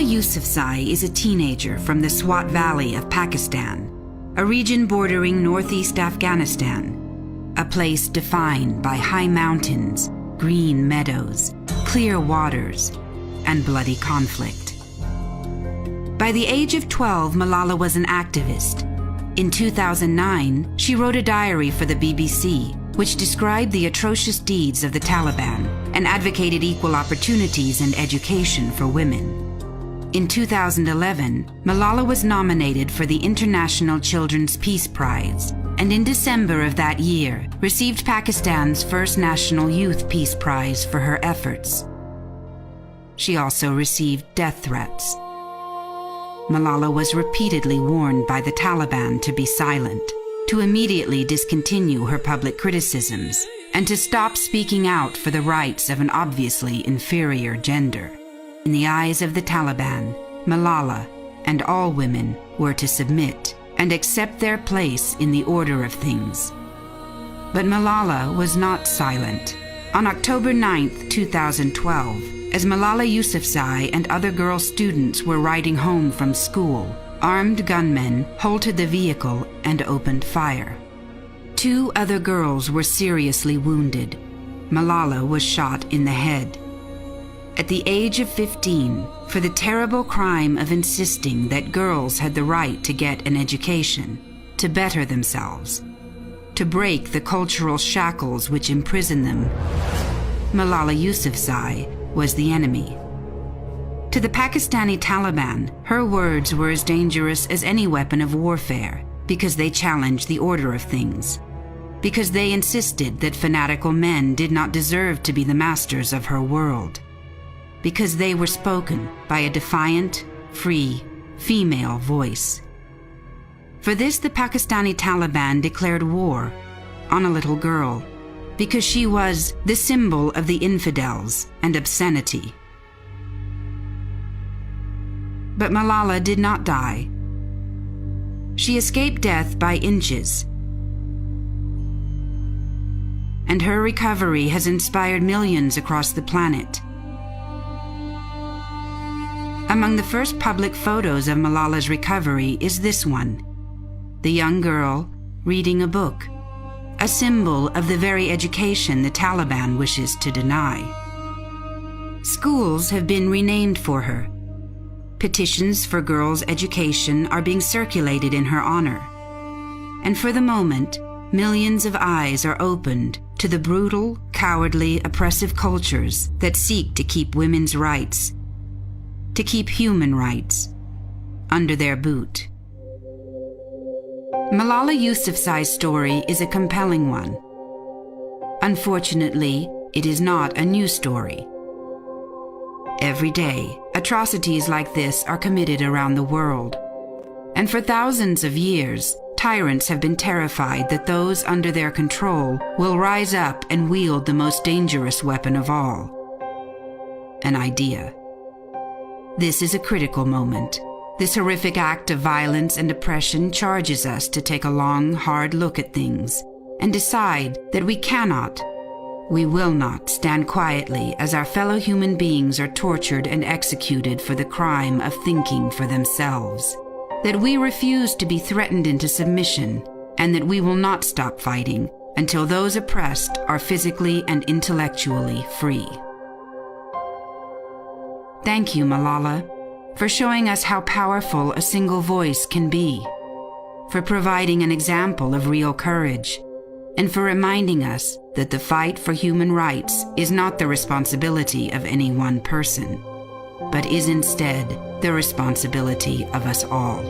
Yousafzai is a teenager from the Swat Valley of Pakistan, a region bordering northeast Afghanistan, a place defined by high mountains, green meadows, clear waters, and bloody conflict. By the age of 12, Malala was an activist. In 2009, she wrote a diary for the BBC, which described the atrocious deeds of the Taliban and advocated equal opportunities and education for women. In 2011, Malala was nominated for the International Children's Peace Prize, and in December of that year, received Pakistan's first National Youth Peace Prize for her efforts. She also received death threats. Malala was repeatedly warned by the Taliban to be silent, to immediately discontinue her public criticisms, and to stop speaking out for the rights of an obviously inferior gender. In the eyes of the Taliban, Malala and all women were to submit and accept their place in the order of things. But Malala was not silent. On October 9, 2012, as Malala Yousafzai and other girl students were riding home from school, armed gunmen halted the vehicle and opened fire. 2 other girls were seriously wounded. Malala was shot in the head. At the age of 15, for the terrible crime of insisting that girls had the right to get an education, to better themselves, to break the cultural shackles which imprison them, Malala Yousafzai was the enemy. To the Pakistani Taliban, her words were as dangerous as any weapon of warfare because they challenged the order of things, because they insisted that fanatical men did not deserve to be the masters of her world, because they were spoken by a defiant, free, female voice. For this, the Pakistani Taliban declared war on a little girl, because she was the symbol of the infidels and obscenity. But Malala did not die. She escaped death by inches, and her recovery has inspired millions across the planet. Among the first public photos of Malala's recovery is this one, the young girl reading a book, a symbol of the very education the Taliban wishes to deny. Schools have been renamed for her. Petitions for girls' education are being circulated in her honor. And for the moment, millions of eyes are opened to the brutal, cowardly, oppressive cultures that seek to keep women's rights, to keep human rights, under their boot. Malala Yousafzai's story is a compelling one. Unfortunately, it is not a new story. Every day, atrocities like this are committed around the world. And for thousands of years, tyrants have been terrified that those under their control will rise up and wield the most dangerous weapon of all, an idea. This is a critical moment. This horrific act of violence and oppression charges us to take a long, hard look at things and decide that we will not stand quietly as our fellow human beings are tortured and executed for the crime of thinking for themselves, that we refuse to be threatened into submission, and that we will not stop fighting until those oppressed are physically and intellectually free. Thank you, Malala, for showing us how powerful a single voice can be, for providing an example of real courage, and for reminding us that the fight for human rights is not the responsibility of any one person, but is instead the responsibility of us all.